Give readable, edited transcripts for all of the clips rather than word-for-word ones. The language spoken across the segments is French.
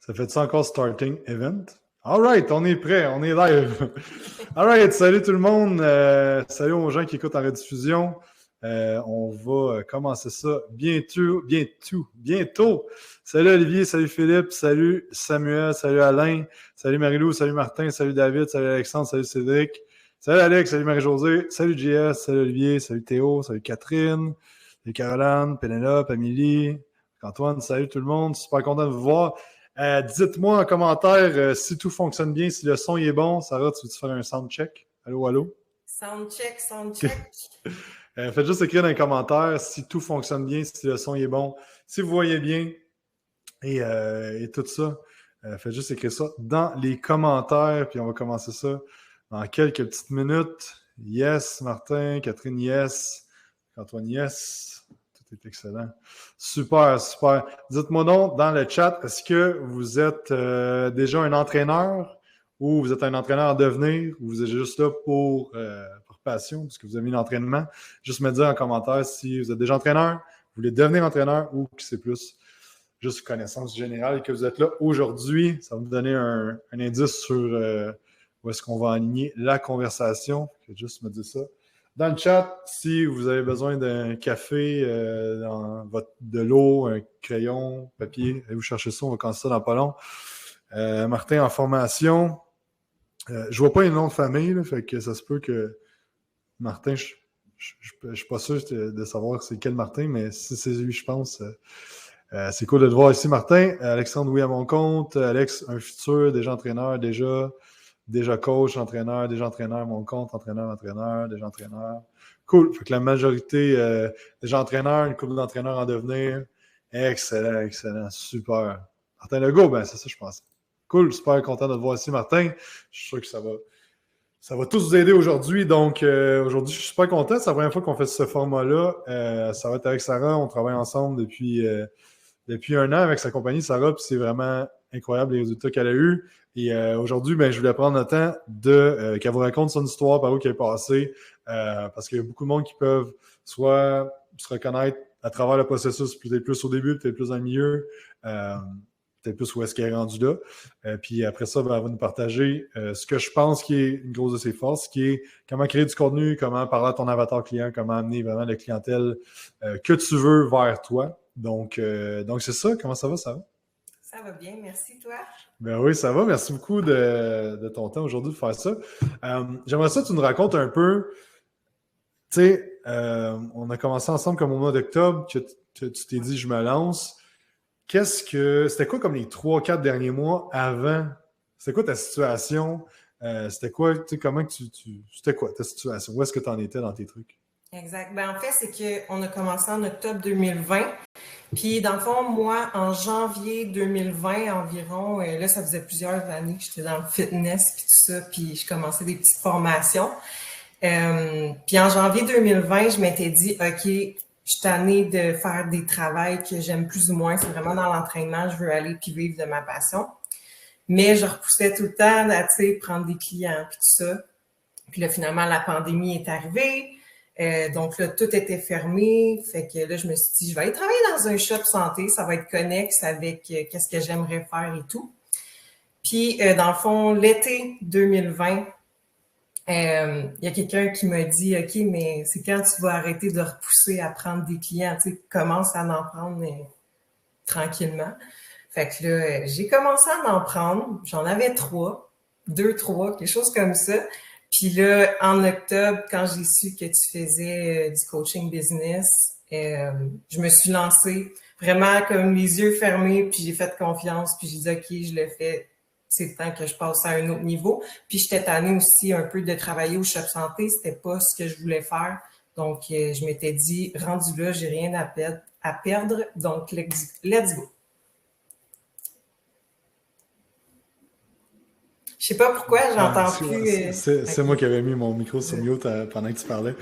Ça fait ça encore starting event? Alright, on est prêt, on est live. Alright, salut tout le monde. Salut aux gens qui écoutent en rediffusion. On va commencer ça bientôt. Salut Olivier, salut Philippe, salut Samuel, salut Alain, salut Marie-Lou, salut Martin, salut David, salut Alexandre, salut Cédric, salut Alex, salut Marie-Josée, salut JS, salut Olivier, salut Théo, salut Catherine, salut Caroline, Pénélope, Amélie, Antoine, salut tout le monde. Super content de vous voir. Dites-moi en commentaire si tout fonctionne bien, si le son est bon. Sarah, tu veux-tu faire un sound check? Allô, allô? Sound check. Faites juste écrire dans les commentaires si tout fonctionne bien, si le son est bon, si vous voyez bien et tout ça. Faites juste écrire ça dans les commentaires, puis on va commencer ça dans quelques petites minutes. Yes, Martin, Catherine, yes. Antoine, yes. Tout est excellent. Super. Dites-moi donc dans le chat, est-ce que vous êtes déjà un entraîneur ou vous êtes un entraîneur en devenir ou vous êtes juste là pour passion, parce que vous avez mis l'entraînement? Juste me dire en commentaire si vous êtes déjà entraîneur, vous voulez devenir entraîneur ou que c'est plus juste connaissance générale et que vous êtes là aujourd'hui. Ça va vous donner un indice sur où est-ce qu'on va aligner la conversation. Juste me dire ça. Dans le chat, si vous avez besoin d'un café, de l'eau, un crayon, papier, allez vous chercher ça, on va commencer ça dans pas long. Martin en formation. Je vois pas un nom de famille, là, fait que ça se peut que Martin, je suis pas sûr de savoir c'est quel Martin, mais si c'est lui, je pense. C'est cool de te voir ici, Martin. Alexandre, oui, à mon compte. Alex, un futur, déjà entraîneur, déjà coach, entraîneur, déjà entraîneur, mon compte, entraîneur, déjà entraîneur. Cool. Fait que la majorité, déjà entraîneur, une couple d'entraîneurs en devenir. Excellent, super. Martin Legault, ben c'est ça, je pense. Cool, super content de te voir ici, Martin. Je suis sûr que ça va tous vous aider aujourd'hui. Donc, aujourd'hui, je suis super content. C'est la première fois qu'on fait ce format-là. Ça va être avec Sarah. On travaille ensemble depuis un an avec sa compagnie, Sarah, puis c'est vraiment incroyable les résultats qu'elle a eus. Et aujourd'hui, je voulais prendre le temps qu'elle vous raconte son histoire, par où qu'elle est passée, parce qu'il y a beaucoup de monde qui peuvent soit se reconnaître à travers le processus, peut-être plus au début, peut-être plus dans le milieu, peut-être plus où est-ce qu'elle est rendue là. Puis après ça, elle va nous partager ce que je pense qui est une grosse de ses forces, qui est comment créer du contenu, comment parler à ton avatar client, comment amener vraiment la clientèle que tu veux vers toi. Donc c'est ça. Comment ça va, Sarah? Ça va bien, merci, toi. Ben oui, ça va. Merci beaucoup de ton temps aujourd'hui de faire ça. J'aimerais ça que tu nous racontes un peu, tu sais, on a commencé ensemble comme au mois d'octobre, que tu t'es dit « je me lance ». C'était quoi comme les 3-4 derniers mois avant? C'était quoi ta situation? C'était quoi, tu sais, c'était quoi ta situation? Où est-ce que tu en étais dans tes trucs? Exact. En fait, c'est qu'on a commencé en octobre 2020. Puis, dans le fond, moi, en janvier 2020 environ, là, ça faisait plusieurs années que j'étais dans le fitness puis tout ça, puis je commençais des petites formations. Puis en janvier 2020, je m'étais dit, OK, je suis tannée de faire des travails que j'aime plus ou moins. C'est vraiment dans l'entraînement, je veux aller puis vivre de ma passion. Mais je repoussais tout le temps à, tu sais, prendre des clients puis tout ça. Puis là, finalement, la pandémie est arrivée. Donc là, tout était fermé. Fait que là, je me suis dit, je vais aller travailler dans un shop santé. Ça va être connexe avec qu'est-ce que j'aimerais faire et tout. Puis, dans le fond, l'été 2020, il y a quelqu'un qui m'a dit, OK, mais c'est quand tu vas arrêter de repousser à prendre des clients, tu sais, commence à en prendre tranquillement. Fait que là, j'ai commencé à en prendre. J'en avais 2, 3, quelque chose comme ça. Puis là, en octobre, quand j'ai su que tu faisais du coaching business, je me suis lancée vraiment comme les yeux fermés, puis j'ai fait confiance, puis j'ai dit, OK, je le fais. C'est le temps que je passe à un autre niveau. Puis j'étais tannée aussi un peu de travailler au shop santé. C'était pas ce que je voulais faire. Donc, je m'étais dit, rendu là, j'ai rien à perdre. Donc, let's go. Je sais pas pourquoi, j'entends plus. C'est moi qui avais mis mon micro sur mute pendant que tu parlais.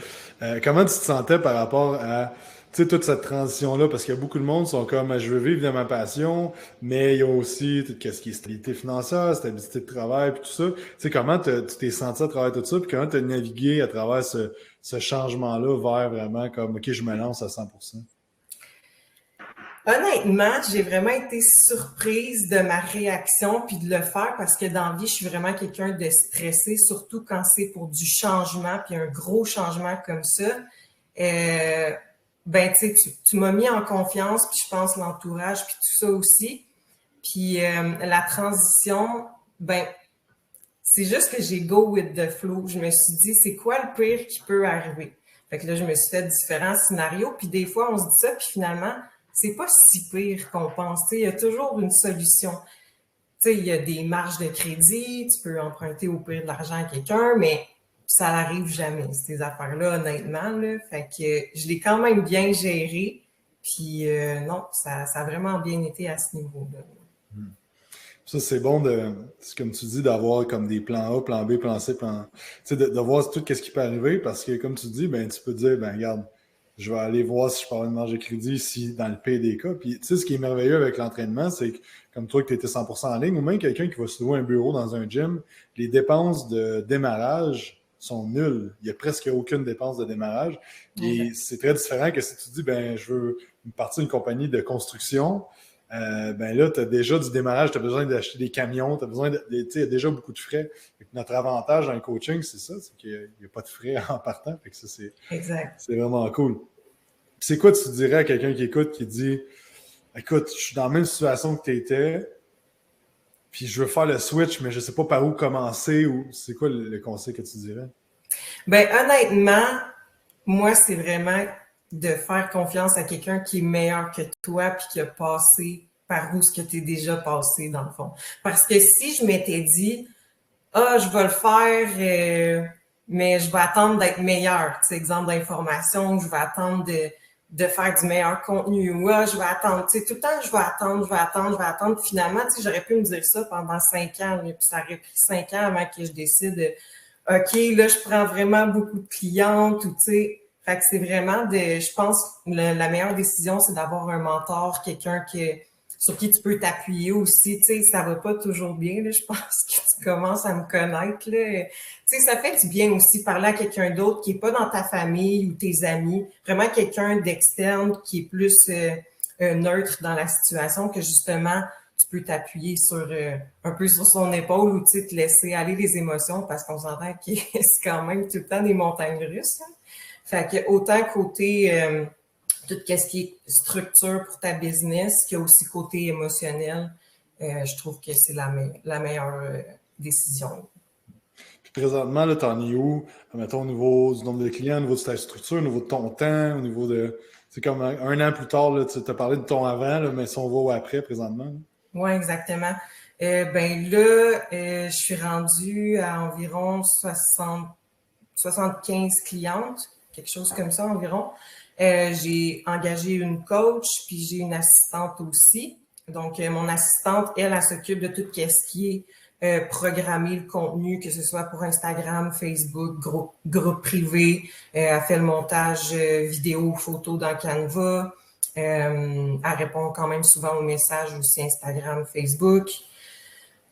Comment tu te sentais par rapport à toute cette transition-là? Parce qu'il y a beaucoup de monde qui sont comme je veux vivre de ma passion, mais il y a aussi qu'est-ce qui est stabilité financière, stabilité de travail, puis tout ça. Comment tu t'es senti à travers tout ça, puis comment tu as navigué à travers ce changement-là vers vraiment comme OK, je me lance à 100%? Honnêtement, j'ai vraiment été surprise de ma réaction puis de le faire parce que dans la vie, je suis vraiment quelqu'un de stressé, surtout quand c'est pour du changement puis un gros changement comme ça. Euh, ben, tu sais, tu m'as mis en confiance puis je pense l'entourage puis tout ça aussi. Puis la transition, ben, c'est juste que j'ai go with the flow. Je me suis dit, c'est quoi le pire qui peut arriver? Fait que là, je me suis fait différents scénarios. Puis des fois, on se dit ça, puis finalement, c'est pas si pire qu'on pense. Tu sais, il y a toujours une solution. Tu sais, il y a des marges de crédit, tu peux emprunter au pire de l'argent à quelqu'un, mais ça n'arrive jamais, ces affaires-là, honnêtement. Là. Fait que je l'ai quand même bien géré. Puis non, ça a vraiment bien été à ce niveau-là. Ça, c'est bon c'est comme tu dis, d'avoir comme des plans A, plan B, plan C, plan. Tu sais, de voir tout ce qui peut arriver parce que, comme tu dis, ben, tu peux dire, ben, regarde, je vais aller voir si je peux avoir une marge de crédit ici dans le pire des cas. Puis, tu sais, ce qui est merveilleux avec l'entraînement, c'est que, comme toi, que tu étais 100% en ligne, ou même quelqu'un qui va se louer un bureau dans un gym, les dépenses de démarrage sont nulles. Il n'y a presque aucune dépense de démarrage. Et c'est très différent que si tu dis, ben, je veux partir d'une compagnie de construction. Ben là, tu as déjà du démarrage, tu as besoin d'acheter des camions, tu as besoin il y a déjà beaucoup de frais. Notre avantage dans le coaching, c'est ça, c'est qu'il n'y a pas de frais en partant. Fait que ça, c'est vraiment cool. C'est quoi tu dirais à quelqu'un qui écoute, qui dit écoute, je suis dans la même situation que tu étais, puis je veux faire le switch, mais je ne sais pas par où commencer, ou c'est quoi le conseil que tu dirais? Ben honnêtement, moi, c'est vraiment de faire confiance à quelqu'un qui est meilleur que toi puis qui a passé par où ce que tu es déjà passé, dans le fond. Parce que si je m'étais dit, je vais le faire, mais je vais attendre d'être meilleur, tu sais, exemple d'information, je vais attendre de faire du meilleur contenu, ou je vais attendre, tu sais, tout le temps, je vais attendre. Puis finalement, tu sais, j'aurais pu me dire ça pendant 5 ans, puis ça aurait pris 5 ans avant que je décide, OK, là, je prends vraiment beaucoup de clientes, ou tu sais, fait que c'est vraiment je pense, la meilleure décision, c'est d'avoir un mentor, quelqu'un sur qui tu peux t'appuyer aussi. Tu sais, ça va pas toujours bien, là, je pense que tu commences à me connaître, là. Tu sais, ça fait du bien aussi parler à quelqu'un d'autre qui est pas dans ta famille ou tes amis, vraiment quelqu'un d'externe qui est plus neutre dans la situation, que justement, tu peux t'appuyer un peu sur son épaule ou tu sais, te laisser aller les émotions parce qu'on s'entend que c'est quand même tout le temps des montagnes russes. Hein. Fait que autant côté tout ce qui est structure pour ta business, qu'il y a aussi côté émotionnel, je trouve que c'est la meilleure décision. Puis présentement, là, t'en es où? Mettons, au niveau du nombre de clients, au niveau de ta structure, au niveau de ton temps, au niveau de. C'est comme un an plus tard, là, tu as parlé de ton avant, là, mais si on va au après présentement. Oui, exactement. Ben là, je suis rendue à environ 75 clientes, quelque chose comme ça environ. J'ai engagé une coach, puis j'ai une assistante aussi. Donc, mon assistante, elle s'occupe de tout ce qui est programmer le contenu, que ce soit pour Instagram, Facebook, groupe privé. Elle fait le montage vidéo, photo dans Canva. Elle répond quand même souvent aux messages aussi Instagram, Facebook.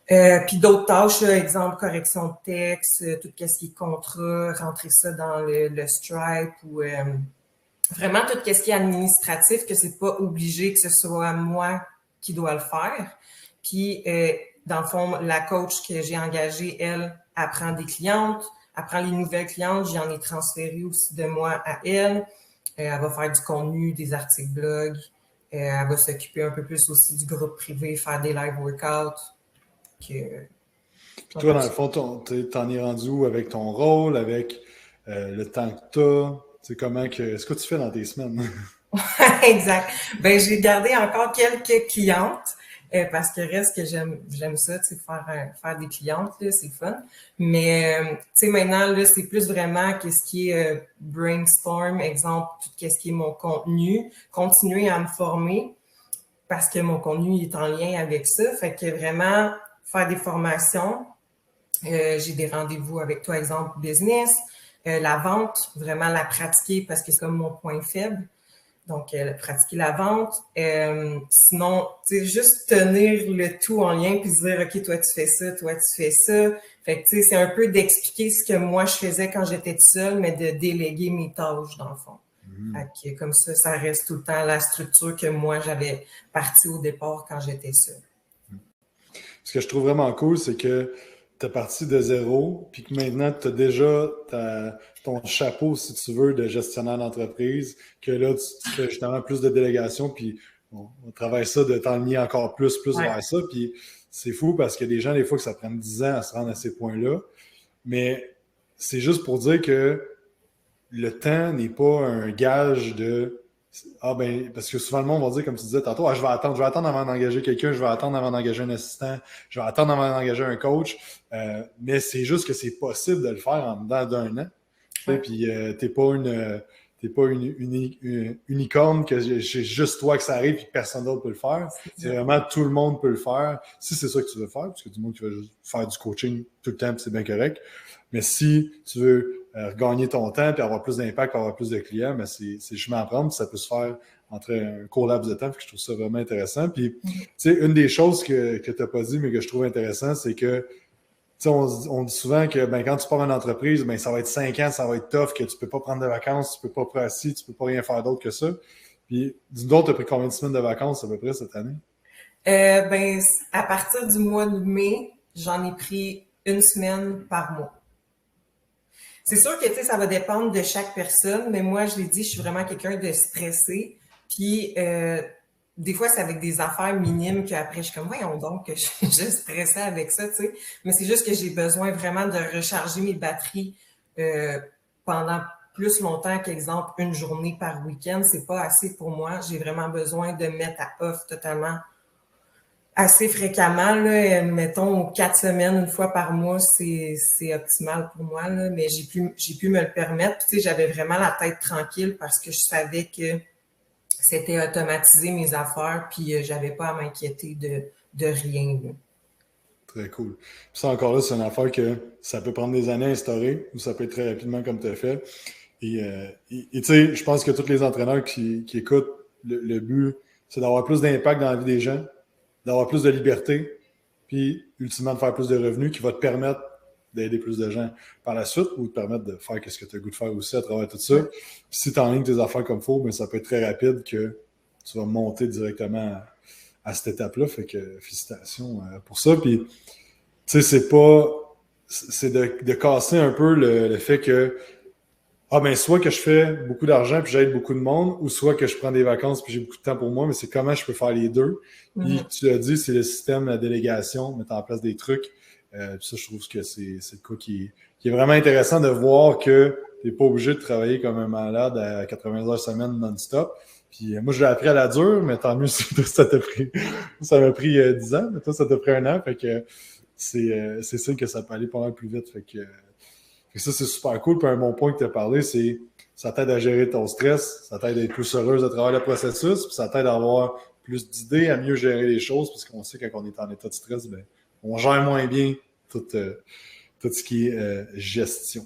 Puis d'autres tâches, là, exemple correction de texte, tout ce qui est contrat, rentrer ça dans le Stripe ou vraiment tout ce qui est administratif, que c'est pas obligé que ce soit moi qui dois le faire. Puis dans le fond, la coach que j'ai engagée, elle prend des clientes, elle prend les nouvelles clientes, j'en ai transféré aussi de moi à elle. Elle va faire du contenu, des articles blog. Elle va s'occuper un peu plus aussi du groupe privé, faire des live workouts. Puis toi, dans le fond, t'en es rendu où avec ton rôle, avec le temps que t'as? C'est comment que. Ce que tu fais dans tes semaines? Exact. Ben, j'ai gardé encore quelques clientes parce que reste que j'aime ça, tu sais, faire des clientes, là, c'est fun. Mais, tu sais, maintenant, là, c'est plus vraiment qu'est-ce qui est brainstorm, exemple, tout ce qui est mon contenu, continuer à me former parce que mon contenu est en lien avec ça. Fait que vraiment, faire des formations, j'ai des rendez-vous avec toi, exemple, business, la vente, vraiment la pratiquer parce que c'est comme mon point faible. Donc, pratiquer la vente. Sinon, tu sais, juste tenir le tout en lien puis se dire, OK, toi, tu fais ça, toi, tu fais ça. Fait que, tu sais, c'est un peu d'expliquer ce que moi, je faisais quand j'étais toute seule, mais de déléguer mes tâches, dans le fond. Fait que, comme ça reste tout le temps la structure que moi, j'avais partie au départ quand j'étais seule. Ce que je trouve vraiment cool, c'est que tu es parti de zéro, puis que maintenant, tu as déjà ton chapeau, si tu veux, de gestionnaire d'entreprise, que là, tu fais justement plus de délégation, puis on travaille ça de t'enligner encore plus vers ça, puis c'est fou parce qu'il y a des gens, des fois, que ça prend 10 ans à se rendre à ces points-là, mais c'est juste pour dire que le temps n'est pas un gage de ah ben, parce que souvent le monde va dire, comme tu disais tantôt, je vais attendre avant d'engager quelqu'un, je vais attendre avant d'engager un assistant, je vais attendre avant d'engager un coach. Mais c'est juste que c'est possible de le faire en dedans d'un an. Ouais. Puis t'es pas une unicorne que c'est juste toi que ça arrive et que personne d'autre peut le faire. C'est vraiment tout le monde peut le faire. Si c'est ça que tu veux faire, parce que du monde qui veut juste faire du coaching tout le temps, c'est bien correct. Mais si tu veux gagner ton temps puis avoir plus d'impact, avoir plus de clients, mais c'est chemin à prendre. Ça peut se faire entre un court laps de temps. Puis je trouve ça vraiment intéressant. Puis, tu sais, une des choses que tu n'as pas dit, mais que je trouve intéressant, c'est que on dit souvent que quand tu pars une entreprise, ça va être 5 ans, ça va être tough, que tu ne peux pas prendre de vacances, tu ne peux pas assis, tu ne peux pas rien faire d'autre que ça. Puis, dis-nous, tu as pris combien de semaines de vacances à peu près cette année? À partir du mois de mai, j'en ai pris 1 semaine par mois. C'est sûr que ça va dépendre de chaque personne, mais moi, je l'ai dit, je suis vraiment quelqu'un de stressé. Puis, des fois, c'est avec des affaires minimes qu'après, je suis comme, voyons donc, que je suis juste stressée avec ça, tu sais. Mais c'est juste que j'ai besoin vraiment de recharger mes batteries pendant plus longtemps qu'exemple, 1 journée par week-end. C'est pas assez pour moi. J'ai vraiment besoin de mettre à off totalement assez fréquemment, là, mettons 4 semaines, 1 fois par mois, c'est optimal pour moi, là, mais j'ai pu me le permettre. Puis, j'avais vraiment la tête tranquille parce que je savais que c'était automatisé mes affaires, puis j'avais pas à m'inquiéter de rien. Là. Très cool. Puis ça, encore là, c'est une affaire que ça peut prendre des années à instaurer ou ça peut être très rapidement comme tu as fait. Et tu sais, je pense que tous les entraîneurs qui écoutent, le but, c'est d'avoir plus d'impact dans la vie des gens, d'avoir plus de liberté, puis ultimement de faire plus de revenus qui va te permettre d'aider plus de gens par la suite ou te permettre de faire ce que tu as le goût de faire aussi à travers tout ça. Puis si tu enlignes tes affaires comme il faut, ça peut être très rapide que tu vas monter directement à cette étape-là. Fait que félicitations pour ça. Puis, tu sais, c'est de casser un peu le fait que soit que je fais beaucoup d'argent puis j'aide beaucoup de monde, ou soit que je prends des vacances puis j'ai beaucoup de temps pour moi, mais c'est comment je peux faire les deux. Puis tu l'as dit, c'est le système, la délégation, mettre en place des trucs. Puis ça, je trouve que c'est le cas qui est vraiment intéressant de voir que tu n'es pas obligé de travailler comme un malade à 80 heures semaine non-stop. Puis moi, je l'ai appris à la dure, mais tant mieux si ça m'a pris 10 ans, mais toi, ça t'a pris 1 an. Fait que c'est sûr que ça peut aller pas mal plus vite. Fait que ça, c'est super cool. Puis un bon point que tu as parlé, c'est ça t'aide à gérer ton stress, ça t'aide à être plus heureuse à travers le processus, puis ça t'aide à avoir plus d'idées, à mieux gérer les choses, parce qu'on sait quand on est en état de stress, on gère moins bien tout ce qui est gestion.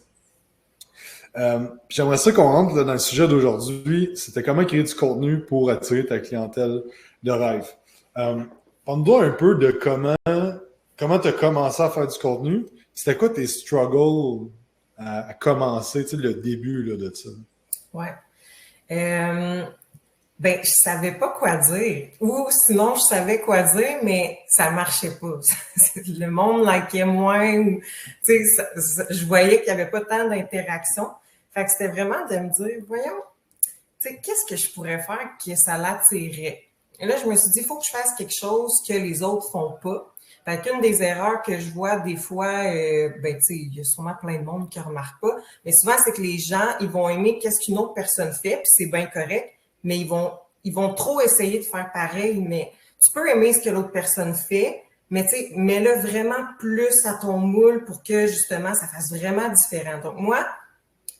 J'aimerais ça qu'on rentre dans le sujet d'aujourd'hui. C'était comment créer du contenu pour attirer ta clientèle de rêve. Parle-nous un peu de comment tu as commencé à faire du contenu. C'était quoi tes struggles à commencer, le début là, de ça? Ouais. Je savais pas quoi dire. Ou sinon, je savais quoi dire, mais ça marchait pas. Le monde likait moins. Ou, je voyais qu'il y avait pas tant d'interaction. Fait que c'était vraiment de me dire, voyons, qu'est-ce que je pourrais faire que ça l'attirait? Et là, je me suis dit, il faut que je fasse quelque chose que les autres font pas. Fait qu'une des erreurs que je vois des fois, il y a sûrement plein de monde qui ne remarque pas, mais souvent, c'est que les gens, ils vont aimer qu'est-ce qu'une autre personne fait, puis c'est bien correct, mais ils vont trop essayer de faire pareil, mais tu peux aimer ce que l'autre personne fait, mais mets-le vraiment plus à ton moule pour que, justement, ça fasse vraiment différent. Donc, moi,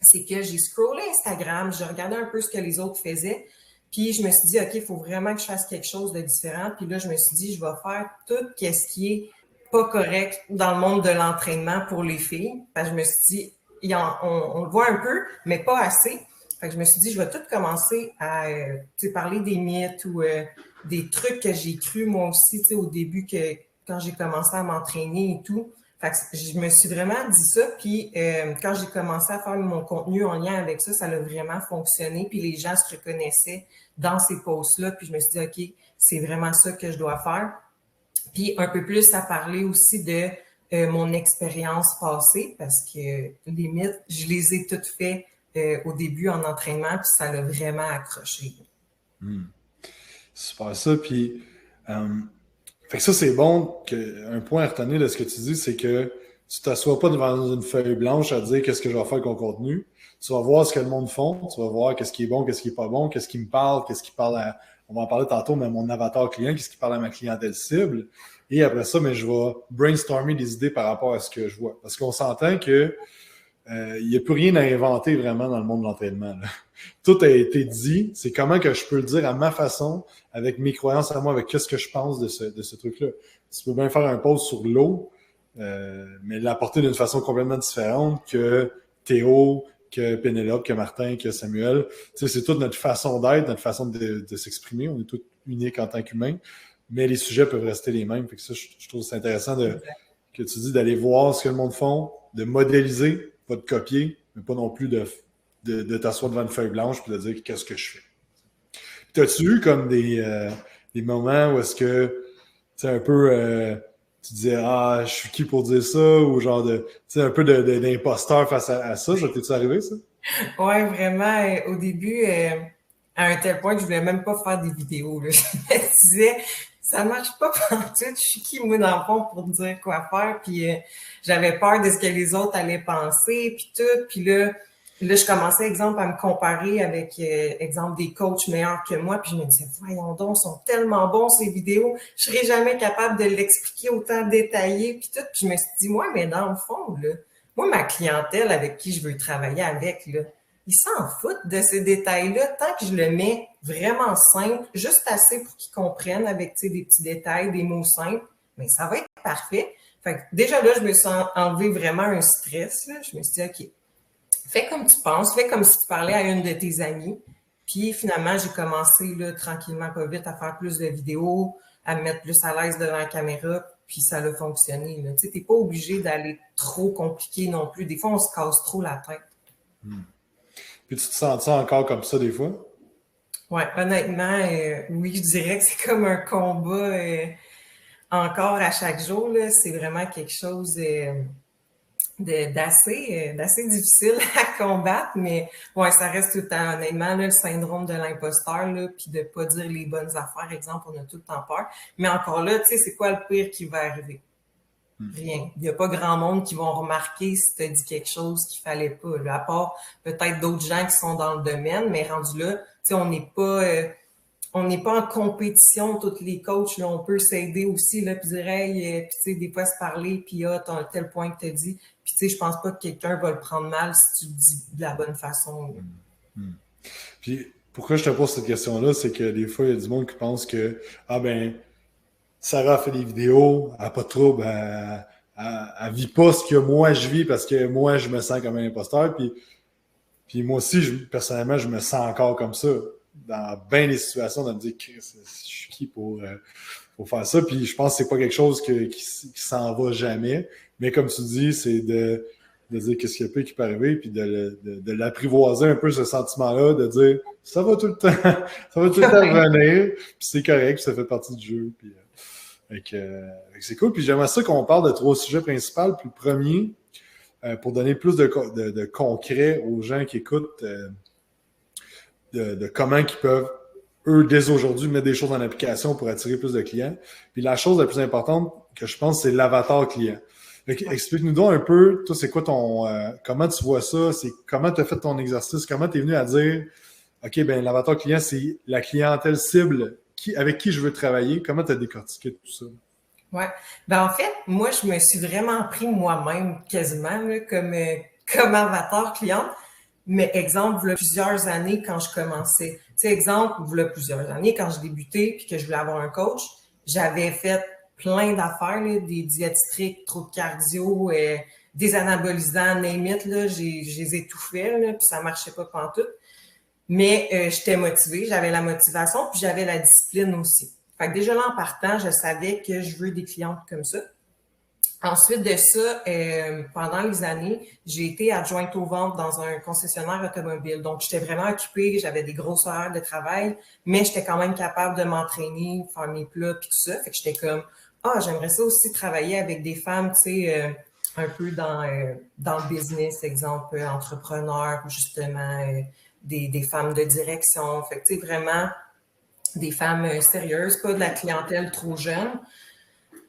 c'est que j'ai scrollé Instagram, j'ai regardé un peu ce que les autres faisaient, puis je me suis dit, OK, il faut vraiment que je fasse quelque chose de différent. Puis là, je me suis dit, je vais faire tout ce qui est pas correct dans le monde de l'entraînement pour les filles. Parce que je me suis dit, on le voit un peu, mais pas assez. Fait que je me suis dit, je vais tout commencer à parler des mythes ou des trucs que j'ai cru moi aussi au début quand j'ai commencé à m'entraîner et tout. Fait que je me suis vraiment dit ça, puis quand j'ai commencé à faire mon contenu en lien avec ça, ça a vraiment fonctionné, puis les gens se reconnaissaient dans ces posts-là, puis je me suis dit, OK, c'est vraiment ça que je dois faire. Puis un peu plus à parler aussi de mon expérience passée, parce que les mythes, je les ai toutes faites au début en entraînement, puis ça l'a vraiment accroché. Super ça. Puis, fait que ça, c'est bon. Un point à retenir de ce que tu dis, c'est que tu t'assois pas devant une feuille blanche à dire qu'est-ce que je vais faire avec mon contenu. Tu vas voir ce que le monde font. Tu vas voir qu'est-ce qui est bon, qu'est-ce qui est pas bon, qu'est-ce qui me parle, qu'est-ce qui parle à, on va en parler tantôt, mais mon avatar client, qu'est-ce qui parle à ma clientèle cible. Et après ça, mais je vais brainstormer des idées par rapport à ce que je vois. Parce qu'on s'entend que il n'y a plus rien à inventer vraiment dans le monde de l'entraînement. Tout a été dit. C'est comment que je peux le dire à ma façon, avec mes croyances à moi, avec ce que je pense de ce truc-là. Tu peux bien faire un post sur l'eau, mais l'apporter d'une façon complètement différente que Théo, que Pénélope, que Martin, que Samuel. Tu sais, c'est toute notre façon d'être, notre façon de s'exprimer. On est tous uniques en tant qu'humains, mais les sujets peuvent rester les mêmes. Fait que ça, je trouve que c'est intéressant que tu dis d'aller voir ce que le monde font, de modéliser, pas de copier, mais pas non plus de t'asseoir devant une feuille blanche et de dire qu'est-ce que je fais. T'as-tu eu comme des moments où est-ce que tu un peu tu disais ah je suis qui pour dire ça ou genre un peu d'imposteur face à ça, ça t'es-tu arrivé ça? Ouais, vraiment, au début, à un tel point que je voulais même pas faire des vidéos, là. Je me disais, ça marche pas pantoute, je suis qui, moi, dans le fond, pour dire quoi faire, puis j'avais peur de ce que les autres allaient penser, puis tout, puis là, je commençais, exemple, à me comparer avec, exemple, des coachs meilleurs que moi, puis je me disais, voyons donc, ils sont tellement bons, ces vidéos, je serais jamais capable de l'expliquer autant détaillé, puis tout, puis je me suis dit, moi, mais dans le fond, là, moi, ma clientèle avec qui je veux travailler avec, là, ils s'en foutent de ces détails-là tant que je le mets vraiment simple, juste assez pour qu'ils comprennent avec des petits détails, des mots simples, mais ça va être parfait. Fait que déjà là, je me suis enlevé vraiment un stress. Là. Je me suis dit, OK, fais comme tu penses, fais comme si tu parlais à une de tes amies. Puis finalement, j'ai commencé là, tranquillement, pas vite, à faire plus de vidéos, à me mettre plus à l'aise devant la caméra, puis ça a fonctionné. Tu sais, t'es pas obligé d'aller trop compliqué non plus. Des fois, on se casse trop la tête. Puis tu te sens ça encore comme ça des fois? Ouais, honnêtement, oui, je dirais que c'est comme un combat encore à chaque jour. Là. C'est vraiment quelque chose d'assez difficile à combattre, mais ouais, ça reste tout le temps, honnêtement, là, le syndrome de l'imposteur, là, puis de pas dire les bonnes affaires, exemple, on a tout le temps peur. Mais encore là, tu sais, c'est quoi le pire qui va arriver? Rien. Il n'y a pas grand monde qui vont remarquer si tu as dit quelque chose qu'il fallait pas. Là, à part peut-être d'autres gens qui sont dans le domaine, mais rendu là, tu sais, on n'est pas en compétition, tous les coachs, là, on peut s'aider aussi, là, puis dire, hey, puis tu sais, des fois se parler, puis ah, t'as un tel point que tu as dit, puis tu sais, je pense pas que quelqu'un va le prendre mal si tu le dis de la bonne façon. Puis pourquoi je te pose cette question-là, c'est que des fois, il y a du monde qui pense que ah ben Sarah fait des vidéos, elle n'a pas de trouble, elle vit pas ce que moi je vis parce que moi je me sens comme un imposteur. Puis moi aussi, personnellement, je me sens encore comme ça. Dans bien des situations, de me dire je suis qui pour faire ça. Puis je pense que c'est pas quelque chose qui s'en va jamais. Mais comme tu dis, c'est de dire qu'est-ce qu'il peut arriver, puis de l'apprivoiser un peu ce sentiment-là, de dire ça va tout le temps, ça va tout le temps revenir, puis c'est correct, puis ça fait partie du jeu. Puis, c'est cool. Puis j'aimerais ça qu'on parle de 3 sujets principaux. Puis le premier, pour donner plus de concret aux gens qui écoutent, de comment ils peuvent, eux, dès aujourd'hui, mettre des choses en application pour attirer plus de clients. Puis la chose la plus importante que je pense, c'est l'avatar client. Explique-nous donc un peu, toi, c'est quoi comment tu vois ça? Comment tu as fait ton exercice? Comment tu es venu à dire, OK, ben l'avatar client, c'est la clientèle cible avec qui je veux travailler. Comment tu as décortiqué tout ça? Ouais. Ben, en fait, moi, je me suis vraiment pris moi-même quasiment là, comme avatar cliente. Mais exemple, il y a plusieurs années quand je commençais. Tu sais, exemple, il y a plusieurs années quand je débutais puis que je voulais avoir un coach, j'avais fait plein d'affaires, là, des diététiques, trop de cardio, des anabolisants, name it, là, je les ai tout fait, là, puis ça marchait pas pantoute. Mais j'étais motivée, j'avais la motivation, puis j'avais la discipline aussi. Fait que déjà là, en partant, je savais que je veux des clientes comme ça. Ensuite de ça, pendant les années, j'ai été adjointe aux ventes dans un concessionnaire automobile. Donc, j'étais vraiment occupée, j'avais des grosses horaires de travail, mais j'étais quand même capable de m'entraîner, faire mes plats, puis tout ça. Fait que j'étais comme, j'aimerais ça aussi travailler avec des femmes, tu sais, un peu dans le business, exemple, entrepreneurs, justement, des femmes de direction. Fait que, tu sais, vraiment des femmes sérieuses, pas de la clientèle trop jeune.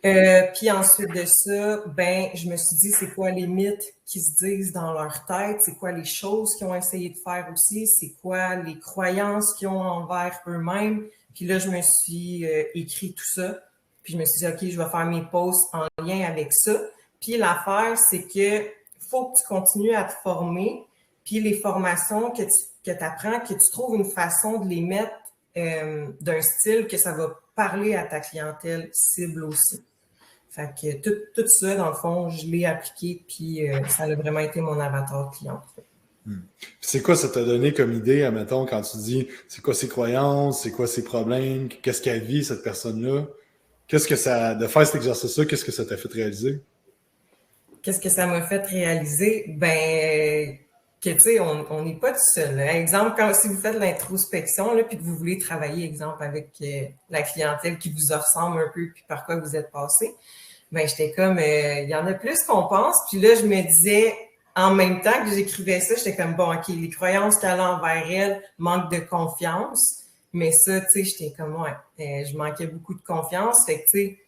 Puis ensuite de ça, ben, je me suis dit, c'est quoi les mythes qui se disent dans leur tête? C'est quoi les choses qu'ils ont essayé de faire aussi? C'est quoi les croyances qu'ils ont envers eux-mêmes? Puis là, je me suis écrit tout ça. Puis je me suis dit, OK, je vais faire mes posts en lien avec ça. Puis l'affaire, c'est que faut que tu continues à te former. Puis les formations que tu apprends, que tu trouves une façon de les mettre d'un style que ça va parler à ta clientèle cible aussi. Fait que tout ça, dans le fond, je l'ai appliqué, puis ça a vraiment été mon avatar client. C'est quoi ça t'a donné comme idée, admettons, quand tu dis c'est quoi ses croyances, c'est quoi ses problèmes, qu'est-ce qu'elle vit, cette personne-là? Qu'est-ce que ça, de faire cet exercice-là, qu'est-ce que ça t'a fait réaliser? Qu'est-ce que ça m'a fait réaliser? Ben, que tu sais, on n'est pas tout seul. Là. Exemple, si vous faites l'introspection, là, puis que vous voulez travailler, exemple, avec la clientèle qui vous ressemble un peu, puis par quoi vous êtes passé, ben, j'étais comme, il y en a plus qu'on pense. Puis là, je me disais, en même temps que j'écrivais ça, j'étais comme, bon, OK, les croyances qu'elle a envers elle, manque de confiance. Mais ça, tu sais, j'étais comme, ouais, je manquais beaucoup de confiance. Fait que, tu sais,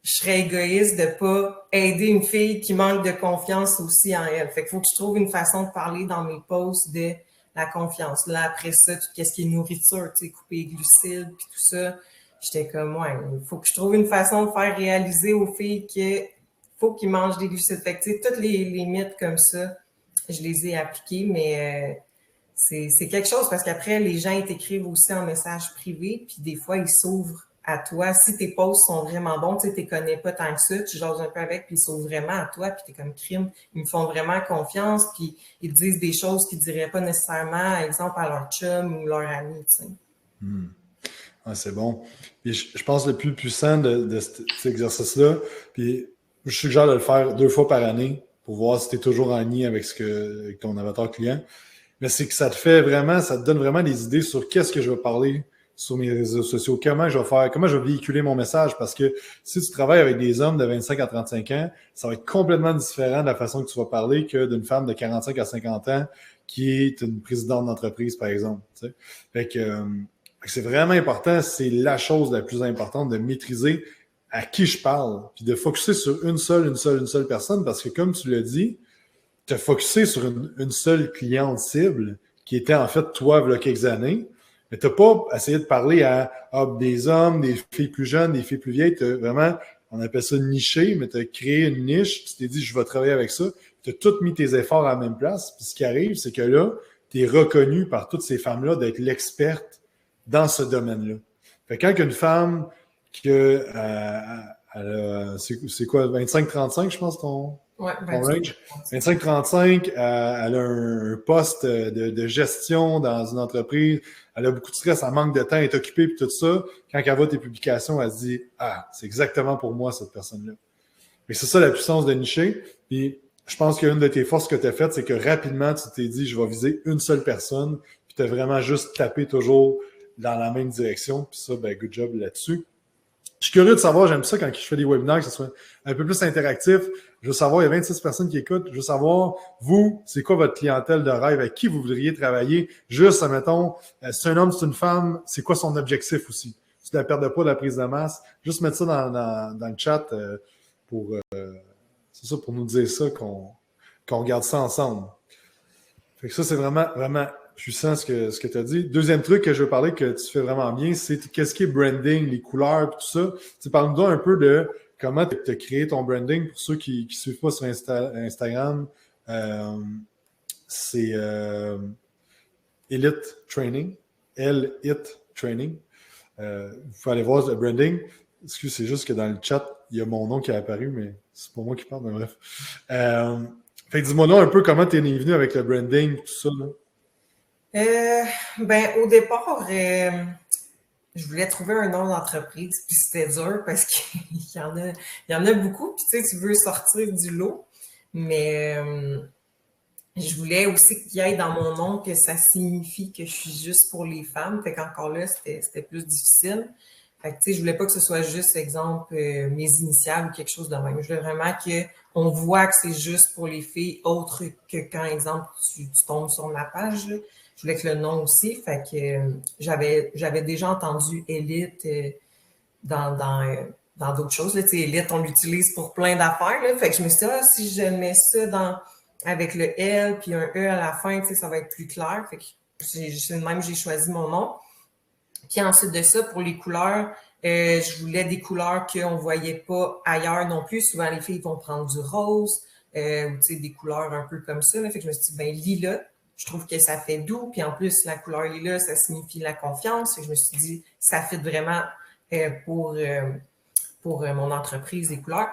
je serais égoïste de pas aider une fille qui manque de confiance aussi en elle. Fait qu'il faut que je trouve une façon de parler dans mes posts de la confiance. Là, après ça, tout ce qui est nourriture, tu sais, couper les glucides, puis tout ça, j'étais comme, ouais, il faut que je trouve une façon de faire réaliser aux filles qu'il faut qu'ils mangent des glucides. Fait que, tu sais, toutes les mythes comme ça, je les ai appliqués, mais c'est quelque chose parce qu'après, les gens ils t'écrivent aussi en message privé, puis des fois, ils s'ouvrent à toi. Si tes posts sont vraiment bons, tu sais, les connais pas tant que ça, tu jases un peu avec, puis ils s'ouvrent vraiment à toi, puis t'es comme crime. Ils me font vraiment confiance, puis ils te disent des choses qu'ils diraient pas nécessairement, exemple, à leur chum ou leur ami, tu sais. Ah, c'est bon. Puis je pense le plus puissant de cet exercice-là, puis je suggère de le faire 2 fois par année pour voir si tu es toujours en ligne avec avec ton avatar client. Mais c'est que ça te donne vraiment des idées sur qu'est-ce que je vais parler sur mes réseaux sociaux, comment je vais faire, comment je vais véhiculer mon message, parce que si tu travailles avec des hommes de 25 à 35 ans, ça va être complètement différent de la façon que tu vas parler que d'une femme de 45 à 50 ans qui est une présidente d'entreprise, par exemple. Tu sais. Fait que c'est vraiment important, c'est la chose la plus importante de maîtriser à qui je parle, puis de focuser sur une seule personne, parce que comme tu l'as dit, tu as focusé sur une seule cliente cible qui était en fait toi, il y a quelques années, mais tu n'as pas essayé de parler à des hommes, des filles plus jeunes, des filles plus vieilles. T'as vraiment, on appelle ça nicher, mais tu as créé une niche, tu t'es dit, je vais travailler avec ça. Tu as tout mis tes efforts à la même place. Puis ce qui arrive, c'est que là, tu es reconnu par toutes ces femmes-là d'être l'experte dans ce domaine-là. Fait que quand une femme c'est quoi, 25-35, je pense, ton range? 25-35, elle a un poste de gestion dans une entreprise, elle a beaucoup de stress, elle manque de temps, elle est occupée, puis tout ça. Quand elle voit tes publications, elle se dit « Ah, c'est exactement pour moi, cette personne-là. » Mais c'est ça la puissance de nicher. Puis je pense qu'une de tes forces que tu as faites, c'est que rapidement, tu t'es dit « Je vais viser une seule personne. » Puis tu as vraiment juste tapé toujours dans la même direction. Puis ça, ben, good job là-dessus. Je suis curieux de savoir, j'aime ça quand je fais des webinaires, que ce soit un peu plus interactif. Je veux savoir, il y a 26 personnes qui écoutent. Je veux savoir, vous, c'est quoi votre clientèle de rêve? Avec qui vous voudriez travailler? Juste, admettons, c'est un homme, c'est une femme, c'est quoi son objectif aussi? C'est de la perte de poids, de la prise de masse. Juste mettre ça dans le chat c'est ça, pour nous dire ça, qu'on regarde ça ensemble. Fait que ça, c'est vraiment, vraiment puissant ce que tu as dit. Deuxième truc que je veux parler que tu fais vraiment bien, c'est qu'est-ce qui est branding, les couleurs, tout ça. Parle-nous un peu de comment tu as créé ton branding pour ceux qui ne suivent pas sur Instagram. C'est Elite Training. Elite Training. Vous pouvez aller voir le branding. Excuse, c'est juste que dans le chat, il y a mon nom qui est apparu, mais c'est pas moi qui parle, mais bref. Fait que dis-moi là un peu comment tu es venu avec le branding, tout ça. Là. Ben, au départ, je voulais trouver un nom d'entreprise, puis c'était dur parce qu'il y en a beaucoup, puis tu sais, tu veux sortir du lot, mais je voulais aussi qu'il y ait dans mon nom que ça signifie que je suis juste pour les femmes. Fait qu'encore là, c'était plus difficile. Fait que, tu sais, je voulais pas que ce soit juste, exemple, mes initiales ou quelque chose de même. Je voulais vraiment qu'on voit que c'est juste pour les filles, autre que quand, exemple, tu tombes sur ma page. Là. Je voulais que le nom aussi. Fait que j'avais déjà entendu Élite dans d'autres choses. Là. Tu sais, Élite, on l'utilise pour plein d'affaires. Là. Fait que je me suis dit, si je mets ça avec le L puis un E à la fin, tu sais, ça va être plus clair. Fait que j'ai choisi mon nom. Puis ensuite de ça, pour les couleurs, je voulais des couleurs qu'on ne voyait pas ailleurs non plus. Souvent, les filles vont prendre du rose ou des couleurs un peu comme ça. Là. Fait que je me suis dit, lilas, je trouve que ça fait doux. Puis en plus, la couleur lilas, ça signifie la confiance. Fait que je me suis dit, ça fit vraiment pour mon entreprise, les couleurs.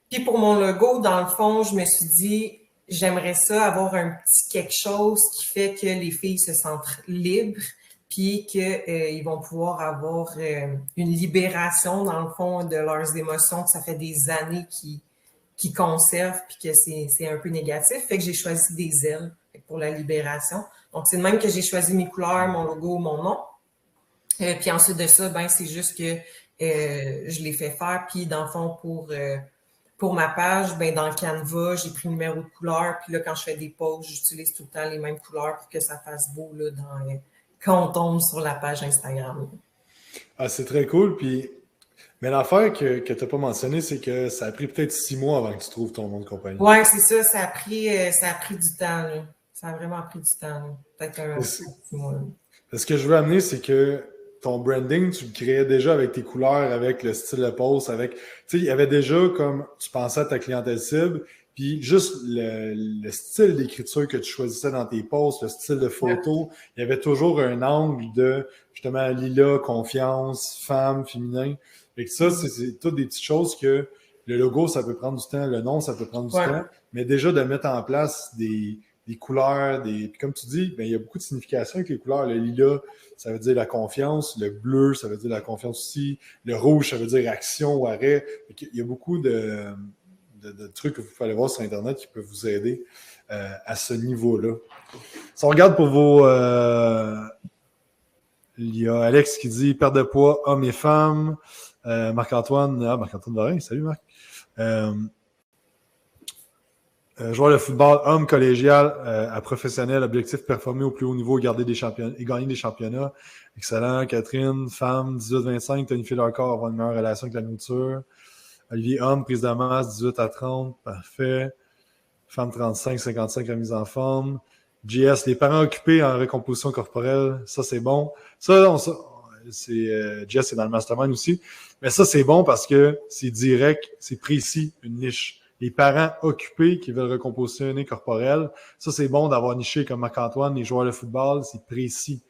Puis pour mon logo, dans le fond, je me suis dit, j'aimerais ça avoir un petit quelque chose qui fait que les filles se sentent libres, puis qu'ils vont pouvoir avoir une libération, dans le fond, de leurs émotions, que ça fait des années qu'ils conservent, puis que c'est un peu négatif. Fait que j'ai choisi des ailes pour la libération. Donc, c'est de même que j'ai choisi mes couleurs, mon logo, mon nom. Puis ensuite de ça, c'est juste que je l'ai fait faire. Puis dans le fond, pour ma page, dans Canva, j'ai pris le numéro de couleur. Puis là, quand je fais des posts, j'utilise tout le temps les mêmes couleurs pour que ça fasse beau là, quand on tombe sur la page Instagram. Ah, c'est très cool. Puis, mais l'affaire que tu n'as pas mentionné, c'est que ça a pris peut-être 6 mois avant que tu trouves ton nom de compagnie. Oui, c'est ça. Ça a pris du temps. Là. Ça a vraiment pris du temps. Là. Peut-être un 6 mois. Là. Ce que je veux amener, c'est que ton branding, tu le créais déjà avec tes couleurs, avec le style de post, avec. Tu sais, il y avait déjà comme tu pensais à ta clientèle cible, puis juste le style d'écriture que tu choisissais dans tes posts, le style de photo, il y avait toujours un angle de justement lilas, confiance, femme, féminin. Fait que ça, c'est toutes des petites choses que le logo, ça peut prendre du temps, le nom, ça peut prendre du temps, mais déjà de mettre en place des couleurs, puis comme tu dis, il y a beaucoup de signification avec les couleurs. Le lilas, ça veut dire la confiance. Le bleu, ça veut dire la confiance aussi. Le rouge, ça veut dire action ou arrêt. Il y a beaucoup de trucs que vous pouvez aller voir sur Internet qui peuvent vous aider à ce niveau-là. Si on regarde pour vos... il y a Alex qui dit « Perte de poids, hommes et femmes ». Marc-Antoine Varin, salut Marc. Joueur de football, homme collégial à professionnel, objectif performer au plus haut niveau, gagner des championnats. Excellent. Catherine, femme, 18-25, tonifier leur corps, avoir une meilleure relation avec la nourriture. Olivier, homme, prise de masse, 18 à 30, parfait. Femme, 35-55, remise en forme. JS, les parents occupés en recomposition corporelle, ça c'est bon. JS c'est dans le mastermind aussi, mais ça c'est bon parce que c'est direct, c'est précis, une niche. Les parents occupés qui veulent recompositionner corporel, ça c'est bon d'avoir niché comme Marc-Antoine, les joueurs de football, c'est précis.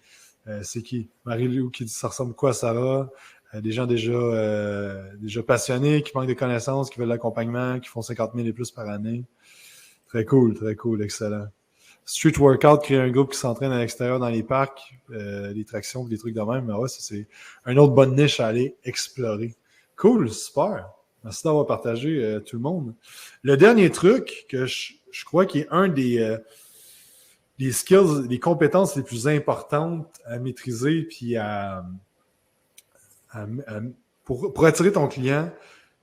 C'est qui? Marie-Lou qui dit ça ressemble quoi à Sarah? Des gens déjà passionnés, qui manquent de connaissances, qui veulent l'accompagnement, qui font 50 000 et plus par année. Très cool, excellent. Street Workout, créer un groupe qui s'entraîne à l'extérieur dans les parcs, les tractions, des trucs de même. Mais ouais, ça, c'est une autre bonne niche à aller explorer. Cool, super. Merci d'avoir partagé tout le monde. Le dernier truc que je crois qu'il est un des skills, des compétences les plus importantes à maîtriser puis pour attirer ton client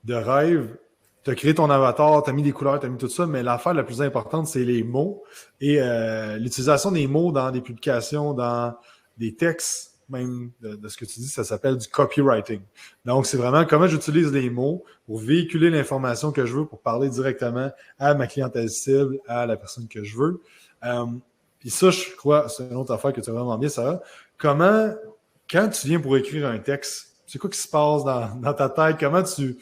de rêve, tu as créé ton avatar, tu as mis des couleurs, tu as mis tout ça, mais l'affaire la plus importante, c'est les mots et l'utilisation des mots dans des publications, dans des textes, même de ce que tu dis, ça s'appelle du copywriting. Donc, c'est vraiment comment j'utilise les mots pour véhiculer l'information que je veux, pour parler directement à ma clientèle cible, à la personne que je veux. Puis ça, je crois, c'est une autre affaire que tu as vraiment bien, Sarah. Comment, quand tu viens pour écrire un texte, c'est quoi qui se passe dans ta tête? Comment tu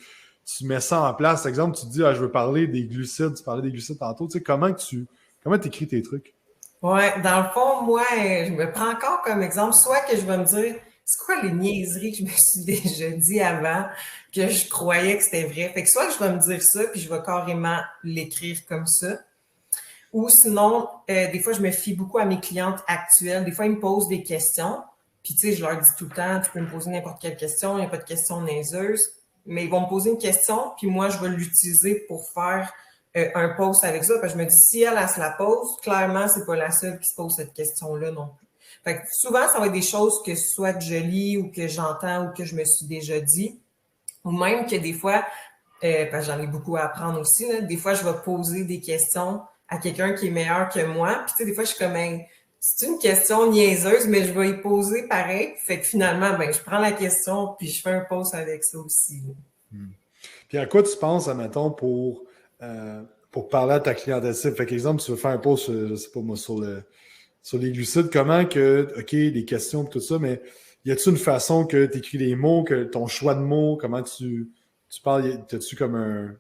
mets ça en place? Par exemple, tu te dis, je veux parler des glucides, tu parlais des glucides tantôt. Tu sais, comment tu écris tes trucs? Oui, dans le fond, moi, je me prends encore comme exemple, soit que je vais me dire, c'est quoi les niaiseries que je me suis déjà dit avant, que je croyais que c'était vrai. Fait que soit que je vais me dire ça, puis je vais carrément l'écrire comme ça. Ou sinon, des fois, je me fie beaucoup à mes clientes actuelles. Des fois, ils me posent des questions. Puis, tu sais, je leur dis tout le temps, tu peux me poser n'importe quelle question, il n'y a pas de question niaiseuse, mais ils vont me poser une question, puis moi, je vais l'utiliser pour faire un post avec ça. Parce que je me dis, si elle se la pose, clairement, c'est pas la seule qui se pose cette question-là non plus. Fait que souvent, ça va être des choses que soit que je lis ou que j'entends ou que je me suis déjà dit, ou même que des fois, parce que j'en ai beaucoup à apprendre aussi, là, des fois, je vais poser des questions à quelqu'un qui est meilleur que moi. Puis, tu sais, des fois, je suis comme, hey, c'est une question niaiseuse, mais je vais y poser pareil. Fait que finalement, ben, je prends la question puis je fais un post avec ça aussi. Puis à quoi tu penses, admettons, pour parler à ta clientèle cible? Fait qu'exemple, tu veux faire un post, je sais pas moi, sur les glucides, comment que, OK, les questions et tout ça, mais y a-t-il une façon que tu écris les mots, que ton choix de mots, comment tu parles, as-tu comme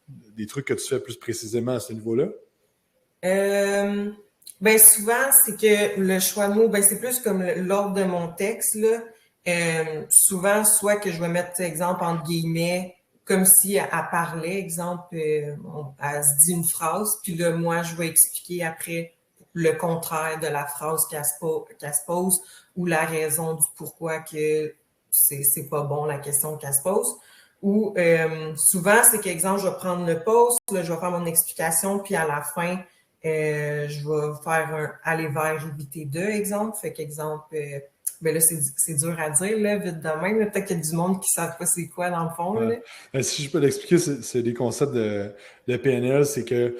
des trucs que tu fais plus précisément à ce niveau-là? Ben souvent, c'est que le choix de mots, ben c'est plus comme l'ordre de mon texte, là. Souvent, soit que je vais mettre, exemple, entre guillemets, comme si elle parlait, exemple, elle se dit une phrase, puis là, moi, je vais expliquer après le contraire de la phrase qu'elle se pose ou la raison du pourquoi que c'est pas bon la question qu'elle se pose. Ou souvent, c'est qu'exemple, je vais prendre le post, là, je vais faire mon explication, puis à la fin, je vais faire un aller vers éviter de, exemple. Fait qu'exemple, ben là, c'est dur à dire, là, vite de même. Peut-être qu'il y a du monde qui ne savent pas c'est quoi dans le fond. Ouais. Là. Si je peux l'expliquer, c'est des concepts de PNL, c'est que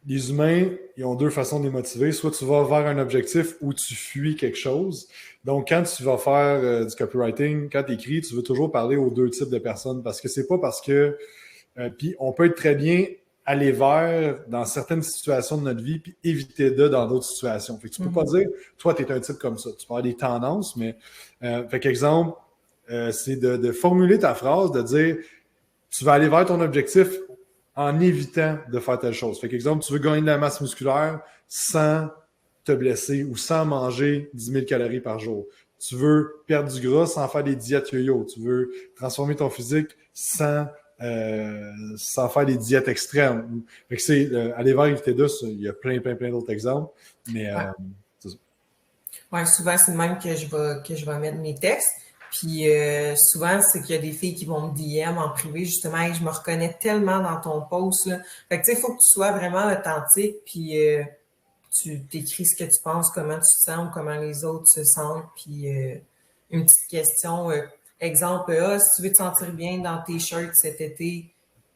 les humains, ils ont deux façons de les motiver. Soit tu vas vers un objectif ou tu fuis quelque chose. Donc, quand tu vas faire du copywriting, quand tu écris, tu veux toujours parler aux deux types de personnes parce que c'est pas parce que. Puis, on peut être très bien aller vers dans certaines situations de notre vie puis éviter dans d'autres situations. Fait que tu peux pas dire, toi, tu es un type comme ça. Tu peux avoir des tendances, mais. Fait qu'exemple, c'est de formuler ta phrase, de dire tu vas aller vers ton objectif en évitant de faire telle chose. Fait qu'exemple, tu veux gagner de la masse musculaire sans te blesser ou sans manger 10 000 calories par jour. Tu veux perdre du gras sans faire des diètes yo-yo. Tu veux transformer ton physique sans faire des diètes extrêmes. Fait que c'est aller vers éviter de, il y a plein d'autres exemples. Mais c'est ça. Ouais, souvent, c'est le même que je vais mettre mes textes. Puis souvent, c'est qu'il y a des filles qui vont me DM en privé, justement, hey, je me reconnais tellement dans ton post. Là. Fait que tu sais, il faut que tu sois vraiment authentique, puis tu t'écris ce que tu penses, comment tu te sens ou comment les autres se sentent. Puis une petite question, exemple, si tu veux te sentir bien dans tes shirts cet été,